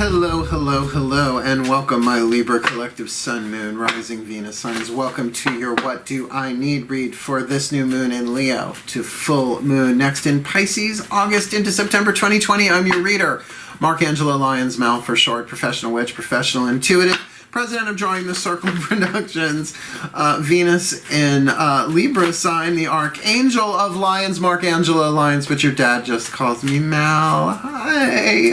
Hello, hello, hello, and welcome, my Libra collective Sun, Moon, Rising, Venus signs. Welcome to your What Do I Need read for this new moon in Leo to full moon next in Pisces, August into September 2020. I'm your reader, Angelo, Lyons, Mal for short, professional witch, professional intuitive, president of DrawingTheCircle Productions, Venus in Libra sign, the Archangel of Lyons, Angelo Lyons, but your dad just calls me Mal. Hi.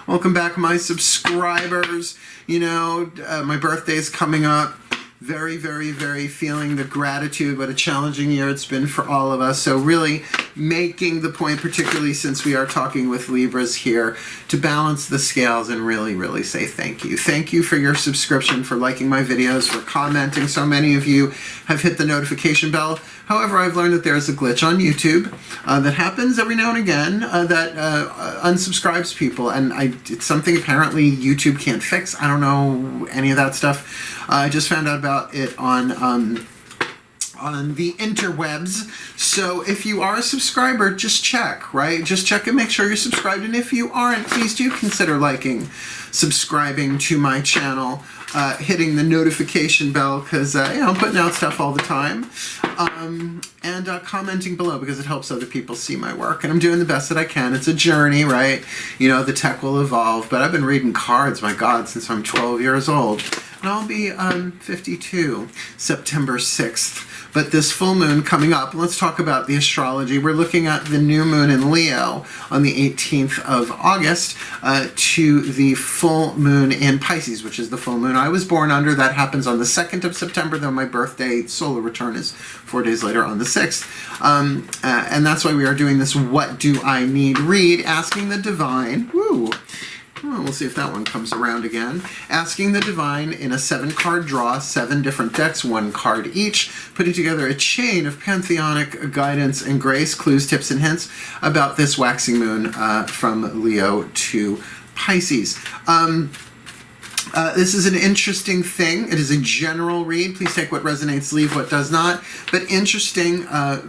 Welcome back, my subscribers. You know, my birthday's coming up. Very, very, very feeling the gratitude. What a challenging year it's been for all of us. So really making the point, particularly since we are talking with Libras here, to balance the scales and really, really say thank you. Thank you for your subscription, for liking my videos, for commenting. So many of you have hit the notification bell. However, I've learned that there's a glitch on YouTube that happens every now and again that unsubscribes people. And it's something apparently YouTube can't fix. I don't know any of that stuff. I just found out about it on the interwebs. So if you are a subscriber, just check, right? Just check and make sure you're subscribed. And if you aren't, please do consider liking, subscribing to my channel, hitting the notification bell, because I'm putting out stuff all the time, and commenting below, because it helps other people see my work. And I'm doing the best that I can. It's a journey, right? You know, the tech will evolve, but I've been reading cards, my God, since I'm 12 years old. And I'll be 52 September 6th. But this full moon coming up, let's talk about the astrology. We're looking at the new moon in Leo on the 18th of August to the full moon in Pisces, which is the full moon I was born under. That happens on the 2nd of September, though my birthday solar return is 4 days later on the 6th. And that's why we are doing this What Do I Need read, asking the divine, well, we'll see if that one comes around again. Asking the divine in a 7-card draw, 7 different decks, 1 card each, putting together a chain of pantheonic guidance and grace, clues, tips, and hints about this waxing moon from Leo to Pisces. This is an interesting thing. It is a general read. Please take what resonates, leave what does not. But interesting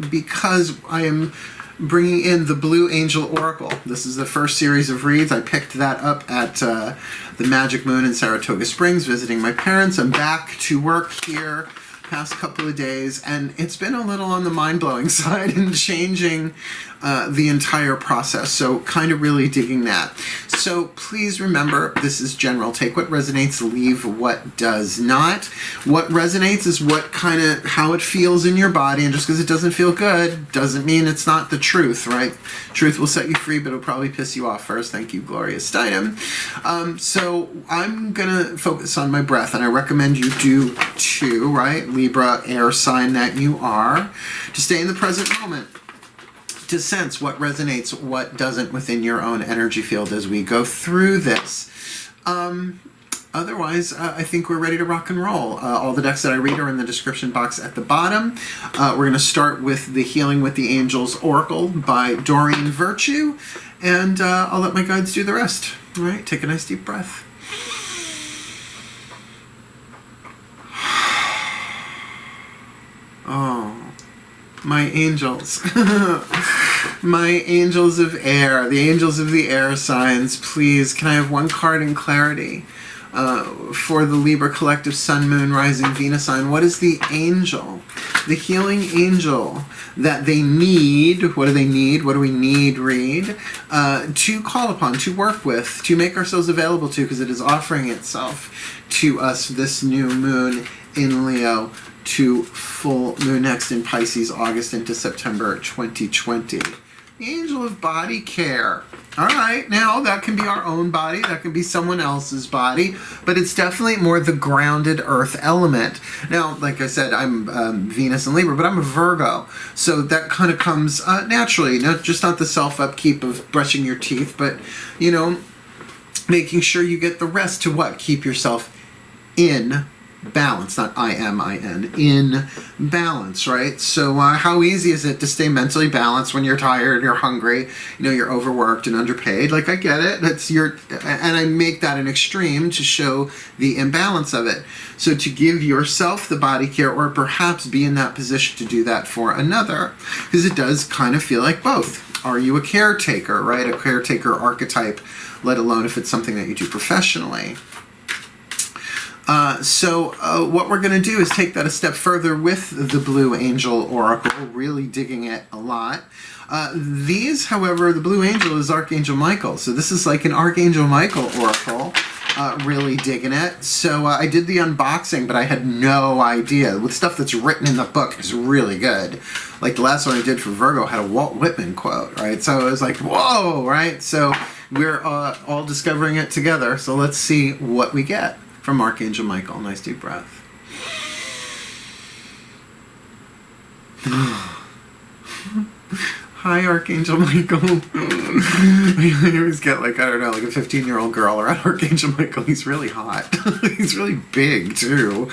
because I am bringing in the Blue Angel Oracle. This is the first series of reads. I picked that up at the Magic Moon in Saratoga Springs, visiting my parents. I'm back to work here past couple of days, and it's been a little on the mind-blowing side and changing the entire process. So kind of really digging that. So please remember, this is general. Take what resonates, leave what does not. What resonates is what kind of, how it feels in your body, and just because it doesn't feel good doesn't mean it's not the truth, right? Truth will set you free, but it'll probably piss you off first. Thank you, Gloria Steinem. So I'm gonna focus on my breath, and I recommend you do too, right? Libra, air sign that you are, to stay in the present moment, to sense what resonates, what doesn't within your own energy field as we go through this. Otherwise, I think we're ready to rock and roll. All the decks that I read are in the description box at the bottom. We're going to start with the Healing with the Angels Oracle by Doreen Virtue, and I'll let my guides do the rest. All right, take a nice deep breath. Oh, my angels. My angels of air, the angels of the air signs, please, can I have one card in clarity for the Libra collective Sun, Moon, Rising, Venus sign? What is the angel, the healing angel that they need? What do they need? What do we need, read, to call upon, to work with, to make ourselves available to, because it is offering itself to us this new moon in Leo to full moon next in Pisces, August into September 2020. The angel of body care. All right, now that can be our own body, that can be someone else's body, but it's definitely more the grounded earth element. Now, like I said, I'm Venus and Libra, but I'm a Virgo, so that kind of comes naturally, not the self-upkeep of brushing your teeth, but, you know, making sure you get the rest to what? Keep yourself in balance, not I-M-I-N, in balance, right? So how easy is it to stay mentally balanced when you're tired, you're hungry, you know, you're overworked and underpaid? Like, I get it. That's your, and I make that an extreme to show the imbalance of it. So to give yourself the body care, or perhaps be in that position to do that for another, because it does kind of feel like both. Are you a caretaker, right? A caretaker archetype, let alone if it's something that you do professionally. So what we're going to do is take that a step further with the Blue Angel Oracle, really digging it a lot. These, however, the Blue Angel is Archangel Michael. So this is like an Archangel Michael Oracle, really digging it. So I did the unboxing, but I had no idea. With stuff that's written in the book is really good. Like the last one I did for Virgo had a Walt Whitman quote, right? So it was like, whoa, right? So we're all discovering it together. So let's see what we get from Archangel Michael. Nice deep breath. Hi, Archangel Michael. I always get like, I don't know, like a 15-year-old girl around Archangel Michael. He's really hot. He's really big, too.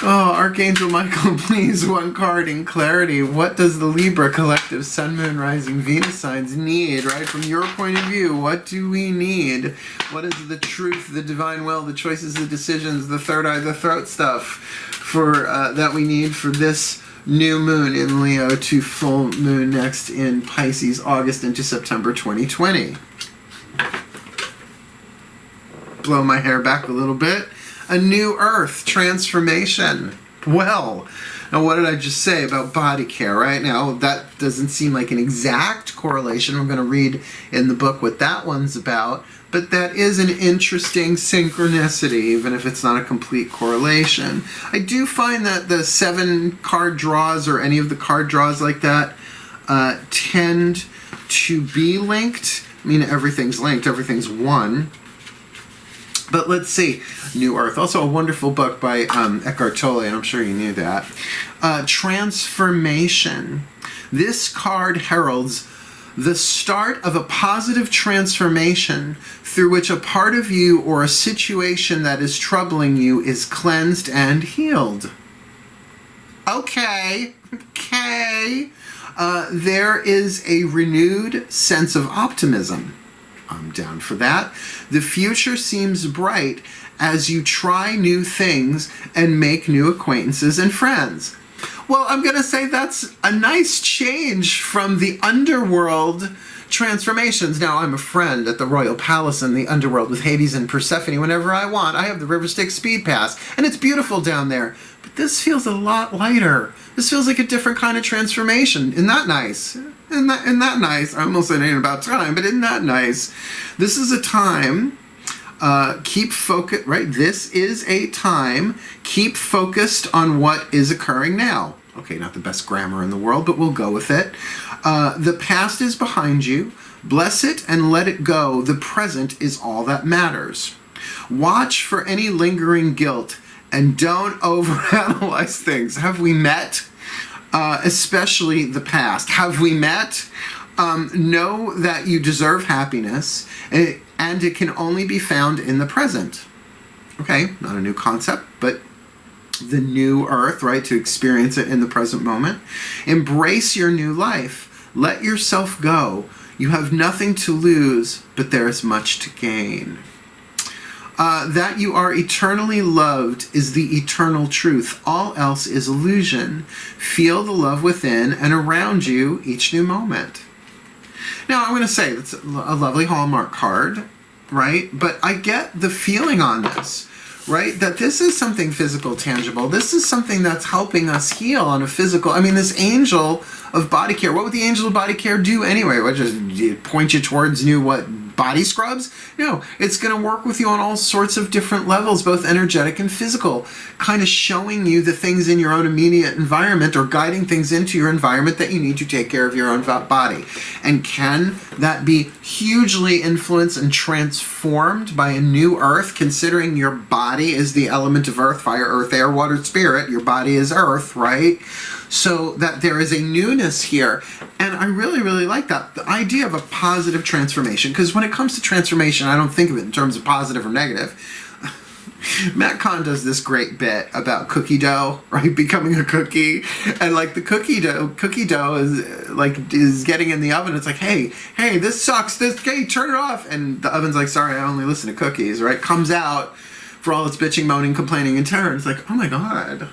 Oh, Archangel Michael, please, one card in clarity. What does the Libra collective Sun, Moon, Rising, Venus signs need, right? From your point of view, what do we need? What is the truth, the divine will, the choices, the decisions, the third eye, the throat stuff for that we need for this new moon in Leo to full moon next in Pisces, August into September 2020? Blow my hair back a little bit. A new earth, transformation. Well, now what did I just say about body care? Right now, that doesn't seem like an exact correlation. I'm going to read in the book what that one's about. But that is an interesting synchronicity, even if it's not a complete correlation. I do find that the 7 card draws or any of the card draws like that tend to be linked. I mean, everything's linked. Everything's one. But let's see. New Earth. Also a wonderful book by Eckhart Tolle, and I'm sure you knew that. Transformation. This card heralds the start of a positive transformation through which a part of you or a situation that is troubling you is cleansed and healed. Okay. There is a renewed sense of optimism. I'm down for that. The future seems bright as you try new things and make new acquaintances and friends. Well, I'm going to say that's a nice change from the underworld transformations. Now, I'm a friend at the Royal Palace in the underworld with Hades and Persephone whenever I want. I have the River Styx Speed Pass, and it's beautiful down there. But this feels a lot lighter. This feels like a different kind of transformation. Isn't that nice? Isn't that nice? I almost said it ain't about time, but isn't that nice? This is a time, keep focused, right? This is a time, keep focused on what is occurring now. Okay, not the best grammar in the world, but we'll go with it. The past is behind you. Bless it and let it go. The present is all that matters. Watch for any lingering guilt and don't overanalyze things. Have we met? Especially the past. Have we met? Know that you deserve happiness, and it can only be found in the present. Okay, not a new concept, but the new earth, right, to experience it in the present moment. Embrace your new life. Let yourself go. You have nothing to lose, but there is much to gain. That you are eternally loved is the eternal truth. All else is illusion. Feel the love within and around you each new moment. Now, I'm going to say that's a lovely Hallmark card, right? But I get the feeling on this, right? That this is something physical, tangible. This is something that's helping us heal on a physical. I mean, this angel of body care. What would the angel of body care do anyway? What, just point you towards new what? Body scrubs? No, it's going to work with you on all sorts of different levels, both energetic and physical, kind of showing you the things in your own immediate environment or guiding things into your environment that you need to take care of your own body. And can that be hugely influenced and transformed by a new earth, considering your body is the element of earth, fire, earth, air, water, spirit. Your body is earth, right? So that there is a newness here. And I really, really like that. The idea of a positive transformation, because when it comes to transformation, I don't think of it in terms of positive or negative. Matt Kahn does this great bit about cookie dough, right? Becoming a cookie. And like the cookie dough is getting in the oven. It's like, hey, this sucks. Hey, turn it off. And the oven's like, sorry, I only listen to cookies, right? Comes out for all its bitching, moaning, complaining, and terror. It's like, oh my God.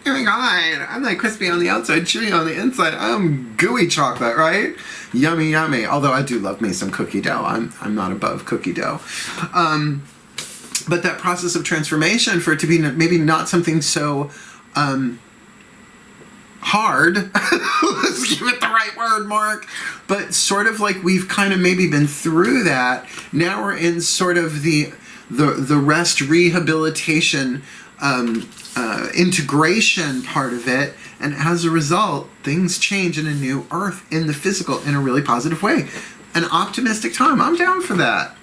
Oh my god, I'm like crispy on the outside, chewy on the inside. I'm gooey chocolate, right? Yummy, yummy. Although I do love me some cookie dough. I'm not above cookie dough. But that process of transformation, for it to be maybe not something so hard, let's give it the right word, Mark, but sort of like we've kind of maybe been through that. Now we're in sort of the rest, rehabilitation, integration part of it, and as a result, things change in a new earth, in the physical, in a really positive way. An optimistic time. I'm down for that.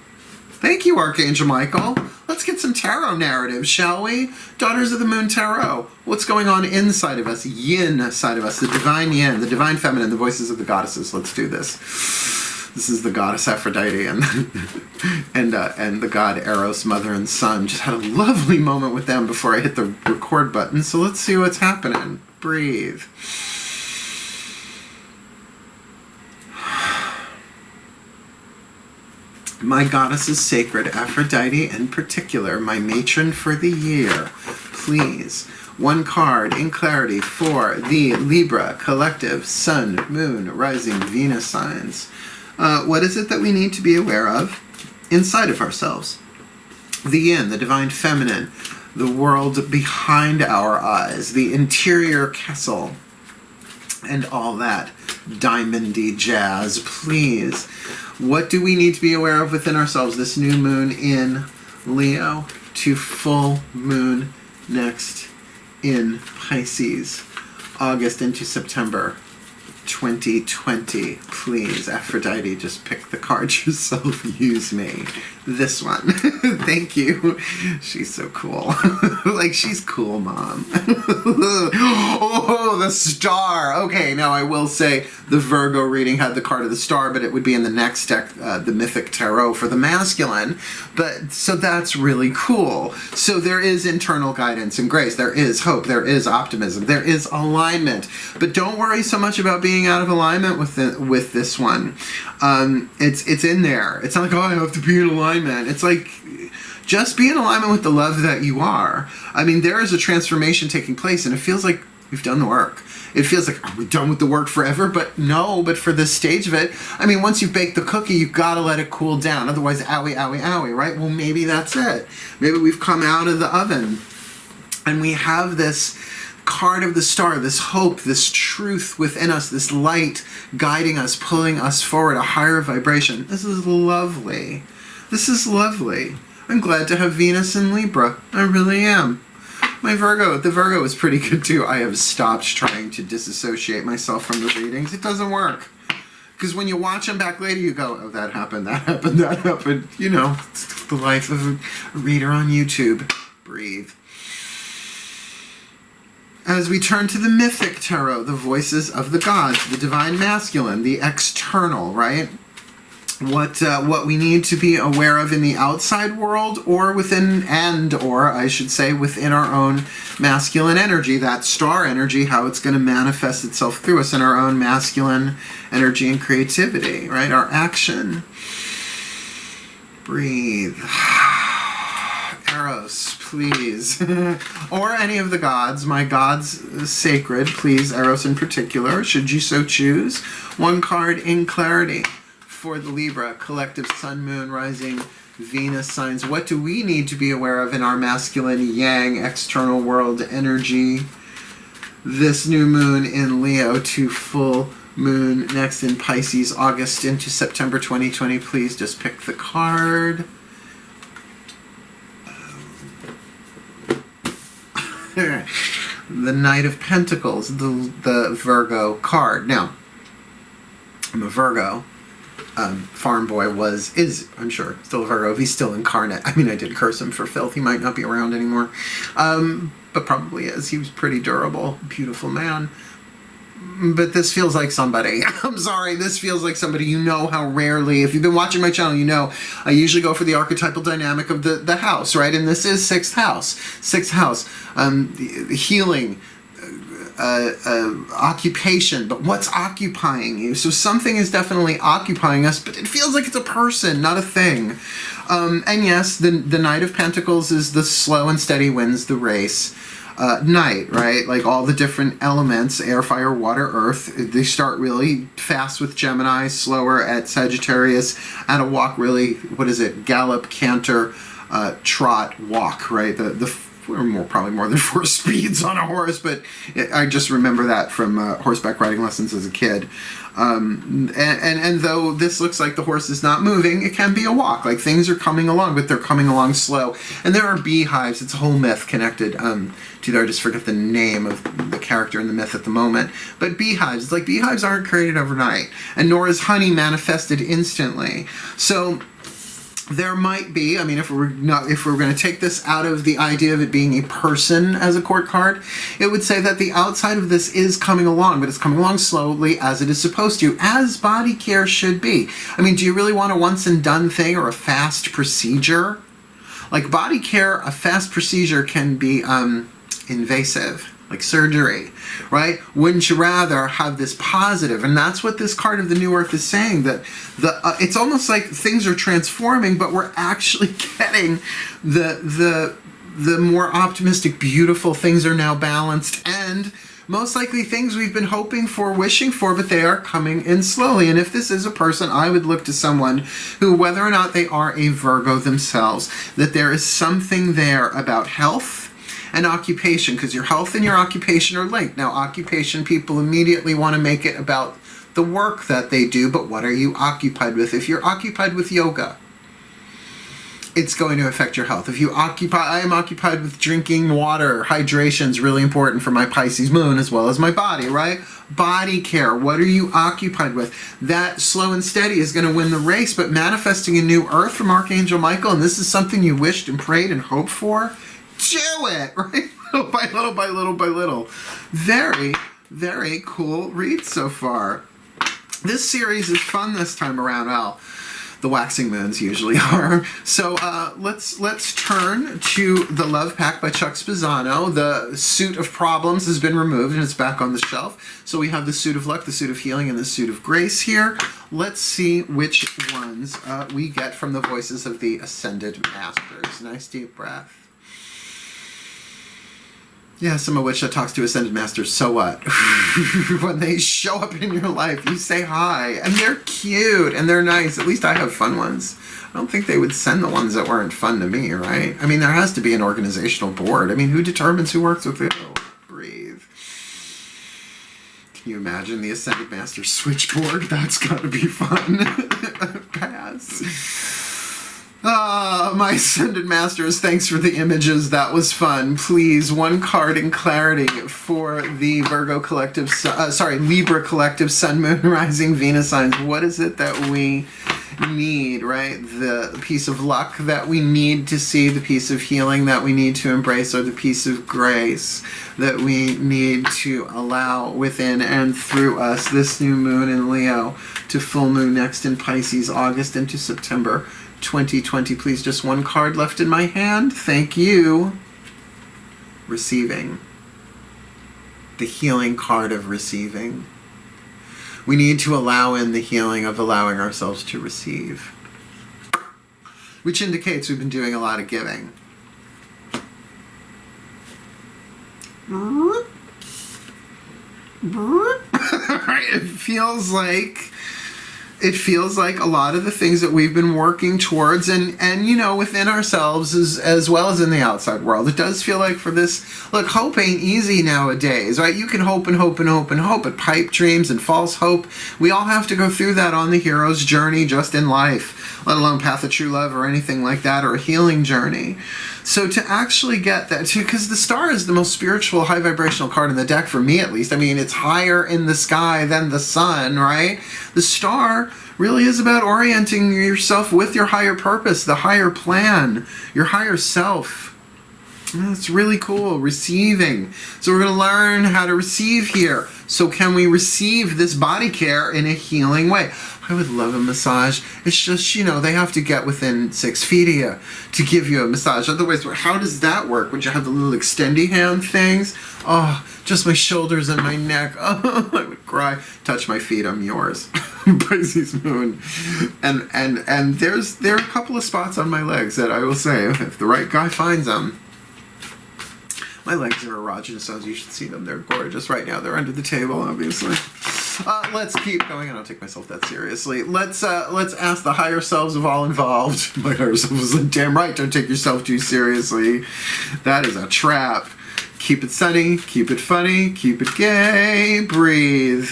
Thank you, Archangel Michael. Let's get some tarot narratives, shall we? Daughters of the Moon Tarot. What's going on inside of us? Yin side of us. The divine yin, the divine feminine, the voices of the goddesses. Let's do this. This is the goddess Aphrodite and the god Eros, mother and son. Just had a lovely moment with them before I hit the record button. So let's see what's happening. Breathe. My goddess is sacred, Aphrodite in particular, my matron for the year. Please, one card in clarity for the Libra collective Sun, Moon, Rising, Venus signs. What is it that we need to be aware of inside of ourselves? The yin, the divine feminine, the world behind our eyes, the interior castle, and all that diamondy jazz. Please, what do we need to be aware of within ourselves this new moon in Leo to full moon next in Pisces, August into September 2020? Please, Aphrodite, just pick the card yourself. Use me. This one. Thank you. She's so cool. Like, she's cool, Mom. Oh, the star. Okay, now I will say the Virgo reading had the card of the star, but it would be in the next deck, the Mythic Tarot for the masculine. But so that's really cool. So there is internal guidance and grace. There is hope. There is optimism. There is alignment. But don't worry so much about being out of alignment with this one. It's in there. It's not like, oh, I have to be in alignment. It's like, just be in alignment with the love that you are. I mean, there is a transformation taking place, and it feels like we've done the work. It feels like, are we done with the work forever? But no, but for this stage of it, I mean, once you've baked the cookie, you've got to let it cool down. Otherwise, owie, owie, owie, right? Well, maybe that's it. Maybe we've come out of the oven, and we have this card of the star, this hope, this truth within us, this light guiding us, pulling us forward, a higher vibration. This is lovely. This is lovely. I'm glad to have Venus in Libra. I really am. My Virgo, the Virgo is pretty good too. I have stopped trying to disassociate myself from the readings. It doesn't work. Because when you watch them back later, you go, oh, that happened, that happened, that happened. You know, it's the life of a reader on YouTube. Breathe. As we turn to the Mythic Tarot, the voices of the gods, the divine masculine, the external, right? What we need to be aware of in the outside world, or within, or I should say, within our own masculine energy, that star energy, how it's going to manifest itself through us in our own masculine energy and creativity, right? Our action. Breathe. Eros, please. Or any of the gods. My gods sacred, please, Eros in particular, should you so choose. One card in clarity for the Libra collective Sun, Moon, Rising, Venus signs. What do we need to be aware of in our masculine yang external world energy this new moon in Leo to full moon next in Pisces, August into September 2020? Please just pick the card. The Knight of Pentacles, the Virgo card. Now, I'm a Virgo. Farm Boy is, I'm sure, still a Virgo, if he's still incarnate. I mean, I did curse him for filth. He might not be around anymore. But probably is. He was pretty durable, beautiful man. But this feels like somebody. I'm sorry, this feels like somebody. You know how rarely, if you've been watching my channel, you know I usually go for the archetypal dynamic of the house, right? And this is sixth house. Sixth house. The healing, occupation, but what's occupying you? So something is definitely occupying us, but it feels like it's a person, not a thing. And yes, the Knight of Pentacles is the slow and steady wins the race. night, right? Like all the different elements, air, fire, water, earth, they start really fast with Gemini, slower at Sagittarius, and a walk really, what is it, gallop, canter, trot, walk, right? Probably more than 4 speeds on a horse, but I just remember that from horseback riding lessons as a kid. And though this looks like the horse is not moving, it can be a walk. Like things are coming along, but they're coming along slow. And there are beehives. It's a whole myth connected to there. I just forget the name of the character in the myth at the moment. But beehives, it's like beehives aren't created overnight, and nor is honey manifested instantly. So there might be, I mean, if we're going to take this out of the idea of it being a person as a court card, it would say that the outside of this is coming along, but it's coming along slowly as it is supposed to, as body care should be. I mean, do you really want a once and done thing or a fast procedure? Like body care, a fast procedure can be invasive, like surgery, right? Wouldn't you rather have this positive? And that's what this card of the New Earth is saying, that it's almost like things are transforming, but we're actually getting the more optimistic, beautiful things are now balanced, and most likely things we've been hoping for, wishing for, but they are coming in slowly. And if this is a person, I would look to someone who, whether or not they are a Virgo themselves, that there is something there about health and occupation, because your health and your occupation are linked. Now, occupation, people immediately want to make it about the work that they do, but what are you occupied with? If you're occupied with yoga, it's going to affect your health. If I am occupied with drinking water. Hydration is really important for my Pisces moon as well as my body, right? Body care. What are you occupied with? That slow and steady is going to win the race, but manifesting a new earth from Archangel Michael, and this is something you wished and prayed and hoped for, do it, right? Little by little by little by little. Very, very cool read so far. This series is fun this time around. Well, the waxing moons usually are. So let's turn to The Love Pack by Chuck Spezzano. The suit of problems has been removed and it's back on the shelf. So we have the suit of luck, the suit of healing, and the suit of grace here. Let's see which ones we get from the voices of the Ascended Masters. Nice deep breath. Yeah, some of which talks to Ascended Masters, so what? When they show up in your life, you say hi, and they're cute, and they're nice. At least I have fun ones. I don't think they would send the ones that weren't fun to me, right? I mean, there has to be an organizational board. I mean, who determines who works with who? Breathe. Can you imagine the Ascended Masters switchboard? That's gotta be fun. Pass. My Ascended Masters, thanks for the images. That was fun. Please, one card in clarity for the Virgo collective, Libra collective, Sun, Moon, Rising, Venus signs. What is it that we need, right? The piece of luck that we need to see, the piece of healing that we need to embrace, or the piece of grace that we need to allow within and through us. This new moon in Leo to full moon next in Pisces, August into September 2020. Please, just one card left in my hand. Thank you. Receiving. The healing card of receiving. We need to allow in the healing of allowing ourselves to receive, which indicates we've been doing a lot of giving. It feels like a lot of the things that we've been working towards and you know, within ourselves as well as in the outside world. It does feel like for this, look, hope ain't easy nowadays, right? You can hope and hope and hope and hope, but pipe dreams and false hope, we all have to go through that on the hero's journey just in life, let alone path of true love or anything like that, or a healing journey. So to actually get that, because the star is the most spiritual, high vibrational card in the deck, for me at least. I mean, it's higher in the sky than the sun, right? The star really is about orienting yourself with your higher purpose, the higher plan, your higher self. That's really cool. Receiving. So we're going to learn how to receive here. So can we receive this body care in a healing way? I would love a massage. It's just, you know, they have to get within 6 feet of you to give you a massage. Otherwise, how does that work? Would you have the little extendy hand things? Oh, just my shoulders and my neck. Oh, I would cry. Touch my feet, I'm yours. Pisces moon. And there are a couple of spots on my legs that I will say, if the right guy finds them, My legs are erogenous stones. You should see them. They're gorgeous right now. They're under the table, obviously. Let's keep going. I don't take myself that seriously. Let's ask the higher selves of all involved. My higher self was like, damn right, don't take yourself too seriously. That is a trap. Keep it sunny, keep it funny, keep it gay, breathe.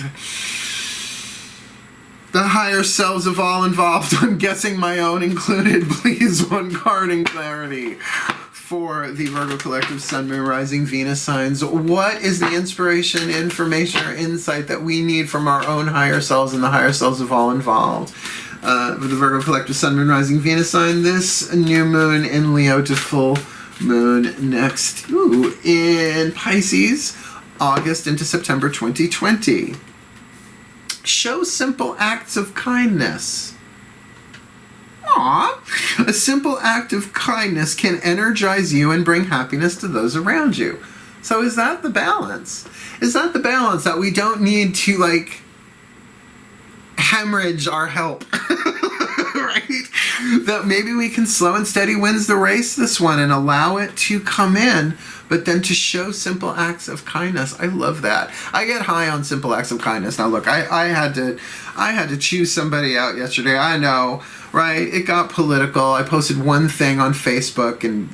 The higher selves of all involved, I'm guessing my own included, please, one card in clarity for the Virgo Collective Sun, Moon, Rising, Venus signs. What is the inspiration, information, or insight that we need from our own higher selves and the higher selves of all involved? For the Virgo Collective Sun, Moon, Rising, Venus sign, this new moon in Leo to full moon next in Pisces, August into September 2020. Show simple acts of kindness. Aww. A simple act of kindness can energize you and bring happiness to those around you. So is that the balance? Is that the balance that we don't need to, like, hemorrhage our help? Right? That maybe we can slow and steady wins the race this one and allow it to come in, but then to show simple acts of kindness. I love that. I get high on simple acts of kindness. Now look, I had to choose somebody out yesterday. I know, right? It got political. I posted one thing on Facebook and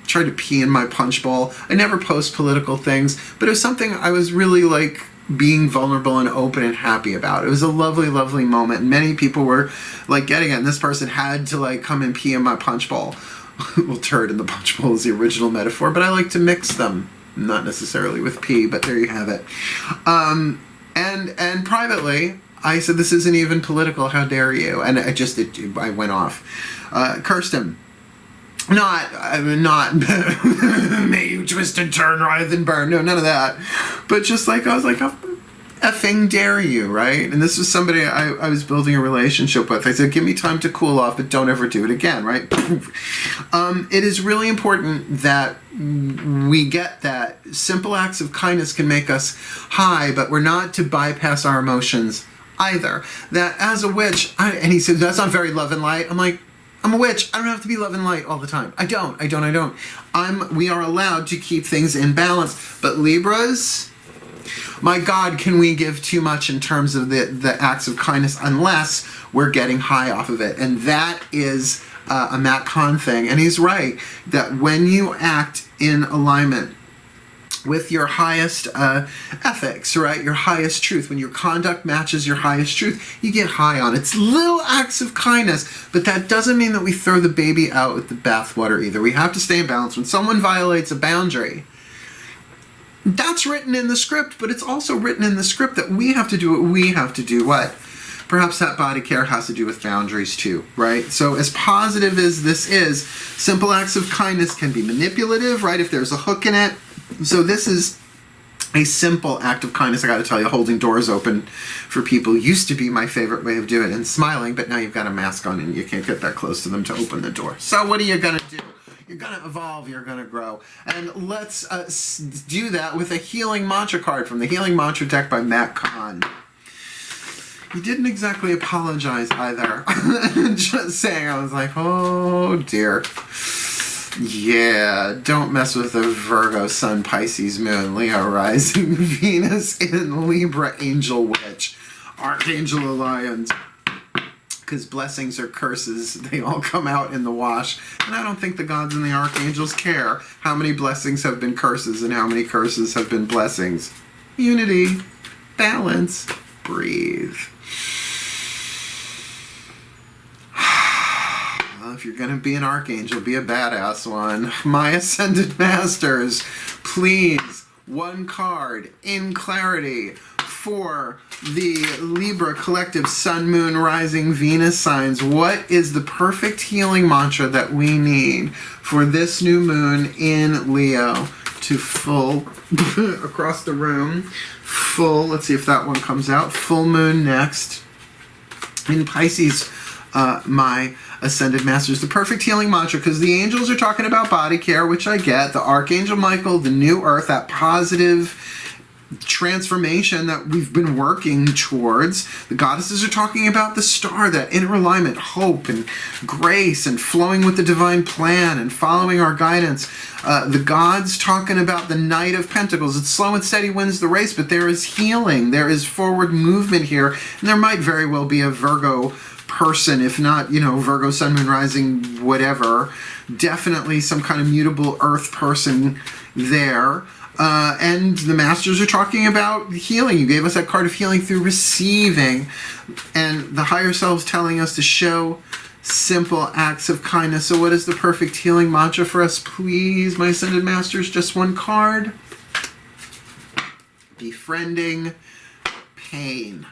tried to pee in my punch bowl. I never post political things, but it was something I was really like being vulnerable and open and happy about. It was a lovely, lovely moment. And many people were like getting it. And this person had to like come and pee in my punch bowl. Well, turd in the punch bowl is the original metaphor, but I like to mix them. Not necessarily with pee, but there you have it. And privately, I said, this isn't even political. How dare you? And I went off. Cursed him. Not, may you twist and turn, writhe and burn. No, none of that. But just like, I was like, how effing dare you, right? And this was somebody I was building a relationship with. I said, give me time to cool off, but don't ever do it again, right? It is really important that we get that simple acts of kindness can make us high, but we're not to bypass our emotions either. That as a witch, and he said, that's not very love and light. I'm like, I'm a witch. I don't have to be love and light all the time. I don't. We are allowed to keep things in balance. But Libras, my God, can we give too much in terms of the acts of kindness unless we're getting high off of it. And that is a Matt Kahn thing. And he's right, that when you act in alignment with your highest ethics, right? Your highest truth. When your conduct matches your highest truth, you get high on it. It's little acts of kindness, but that doesn't mean that we throw the baby out with the bathwater either. We have to stay in balance. When someone violates a boundary, that's written in the script, but it's also written in the script that we have to do what we have to do. What? Perhaps that body care has to do with boundaries too, right? So as positive as this is, simple acts of kindness can be manipulative, right? If there's a hook in it. So this is a simple act of kindness. I got to tell you, holding doors open for people used to be my favorite way of doing it, and smiling, but now you've got a mask on and you can't get that close to them to open the door. So what are you going to do? You're going to evolve, you're going to grow. And let's do that with a healing mantra card from the Healing Mantra deck by Matt Kahn. He didn't exactly apologize either. Just saying, I was like, oh dear. Yeah, don't mess with the Virgo, Sun, Pisces, Moon, Leo, Rising, Venus in Libra, Angel, Witch, Archangel of Lyons. Because blessings or curses, they all come out in the wash. And I don't think the gods and the archangels care how many blessings have been curses and how many curses have been blessings. Unity, balance, breathe. If you're going to be an archangel, be a badass one. My Ascended Masters, please, one card in clarity for the Libra Collective Sun, Moon, Rising, Venus signs. What is the perfect healing mantra that we need for this new moon in Leo to full, across the room, full, let's see if that one comes out, full moon next in Pisces, my Ascended Masters, the perfect healing mantra, because the angels are talking about body care, which I get, the Archangel Michael, the new earth, that positive transformation that we've been working towards. The goddesses are talking about the star, that inner alignment, hope and grace and flowing with the divine plan and following our guidance. The gods talking about the Knight of Pentacles. It's slow and steady wins the race, but there is healing. There is forward movement here. And there might very well be a Virgo person, if not, Virgo, Sun, Moon, Rising, whatever. Definitely some kind of mutable earth person there. And the masters are talking about healing. You gave us that card of healing through receiving. And the higher selves telling us to show simple acts of kindness. So what is the perfect healing mantra for us, please, my ascended masters? Just one card. Befriending pain.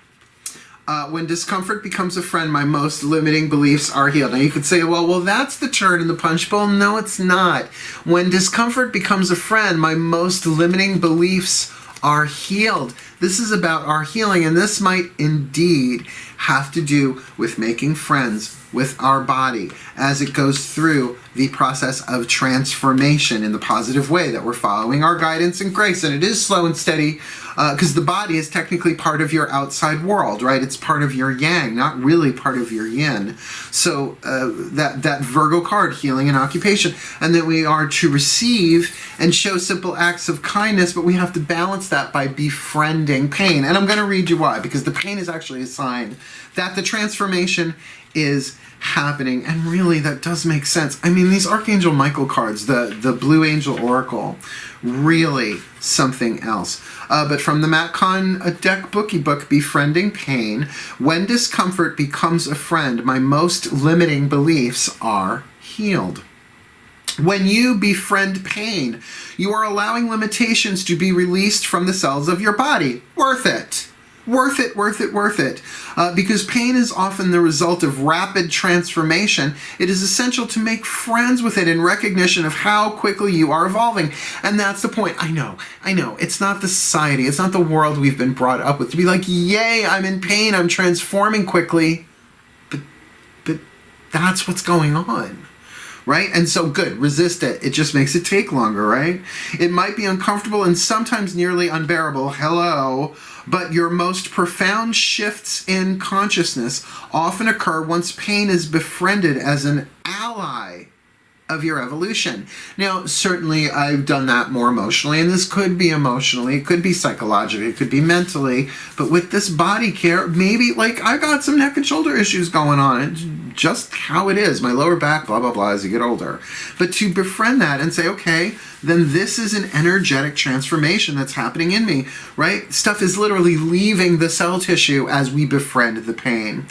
When discomfort becomes a friend, my most limiting beliefs are healed. Now you could say, well, that's the turn in the punch bowl. No, it's not. When discomfort becomes a friend, my most limiting beliefs are healed. This is about our healing, and this might indeed have to do with making friends with our body as it goes through the process of transformation in the positive way, that we're following our guidance and grace. And it is slow and steady because the body is technically part of your outside world, right? It's part of your yang, not really part of your yin. So that Virgo card, healing and occupation, and that we are to receive and show simple acts of kindness, but we have to balance that by befriending pain. And I'm going to read you why, because the pain is actually a sign that the transformation is happening. And really, that does make sense. I mean, these Archangel Michael cards, the Blue Angel Oracle, really something else. But from the MatCon deck bookie book, Befriending Pain, when discomfort becomes a friend, my most limiting beliefs are healed. When you befriend pain, you are allowing limitations to be released from the cells of your body. Worth it. Worth it, worth it, worth it. Because pain is often the result of rapid transformation. It is essential to make friends with it in recognition of how quickly you are evolving. And that's the point. I know. It's not the society. It's not the world we've been brought up with to be like, yay, I'm in pain. I'm transforming quickly. But that's what's going on. Right? And so good, resist it. It just makes it take longer, right? It might be uncomfortable and sometimes nearly unbearable. Hello. But your most profound shifts in consciousness often occur once pain is befriended as an ally of your evolution. Now, certainly I've done that more emotionally, and this could be emotionally, it could be psychologically, it could be mentally, but with this body care, maybe like I got some neck and shoulder issues going on. It's just how it is, my lower back, blah, blah, blah, as you get older. But to befriend that and say, okay, then this is an energetic transformation that's happening in me, right? Stuff is literally leaving the cell tissue as we befriend the pain.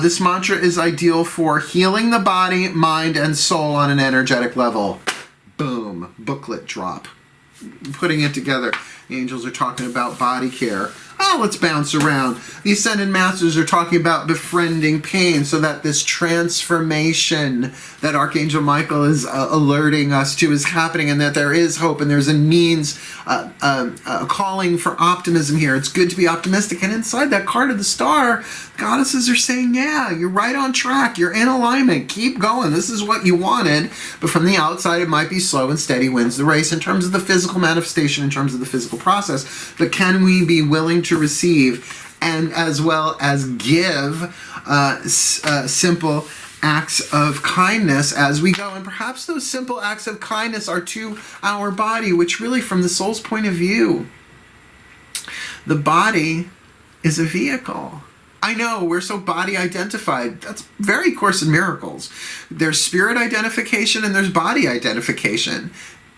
This mantra is ideal for healing the body, mind, and soul on an energetic level. Boom, booklet drop. Putting it together. The angels are talking about body care. Oh, let's bounce around. The Ascended Masters are talking about befriending pain so that this transformation that Archangel Michael is alerting us to is happening, and that there is hope and there's a means, a calling for optimism here. It's good to be optimistic. And inside that card of the star, goddesses are saying, yeah, you're right on track. You're in alignment. Keep going. This is what you wanted. But from the outside, it might be slow and steady wins the race in terms of the physical manifestation, in terms of the physical process. But can we be willing to receive and as well as give simple acts of kindness as we go? And perhaps those simple acts of kindness are to our body, which really, from the soul's point of view, the body is a vehicle. I know, we're so body identified. That's very Course in Miracles. There's spirit identification and there's body identification.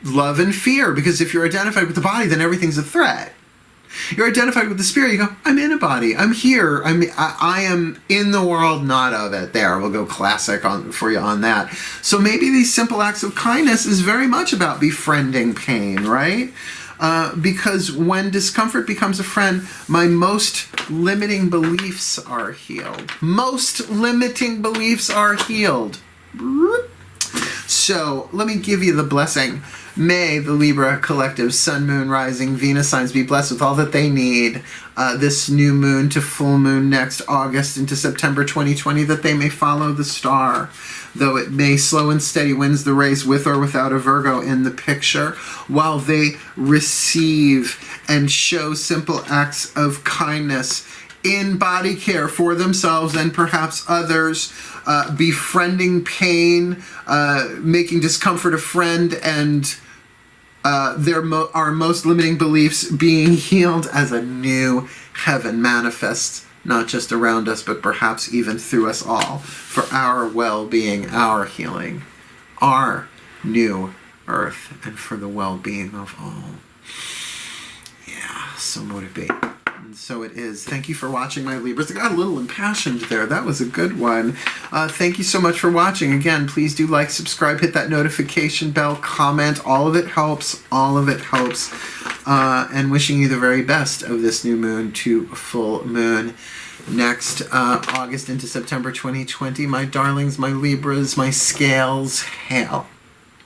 Love and fear, because if you're identified with the body, then everything's a threat. You're identified with the spirit, you go, I'm in a body, I'm here, I am in the world, not of it. There, we'll go classic for you on that. So maybe these simple acts of kindness is very much about befriending pain, right? Because when discomfort becomes a friend, my most limiting beliefs are healed. Most limiting beliefs are healed. So let me give you the blessing. May the Libra collective Sun, Moon, Rising, Venus signs be blessed with all that they need this new moon to full moon next August into September 2020, that they may follow the star. Though it may slow and steady wins the race with or without a Virgo in the picture, while they receive and show simple acts of kindness in body care for themselves and perhaps others, befriending pain, making discomfort a friend, and our most limiting beliefs being healed as a new heaven manifests, not just around us, but perhaps even through us all, for our well-being, our healing, our new earth, and for the well-being of all. Yeah, so mote it be. And so it is. Thank you for watching, my Libras. I got a little impassioned there. That was a good one. Thank you so much for watching. Again, please do like, subscribe, hit that notification bell, comment. All of it helps. All of it helps. And wishing you the very best of this new moon to full moon next August into September 2020. My darlings, my Libras, my scales, hail.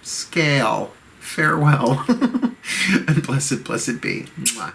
Scale. Farewell. And blessed, blessed be. Mwah.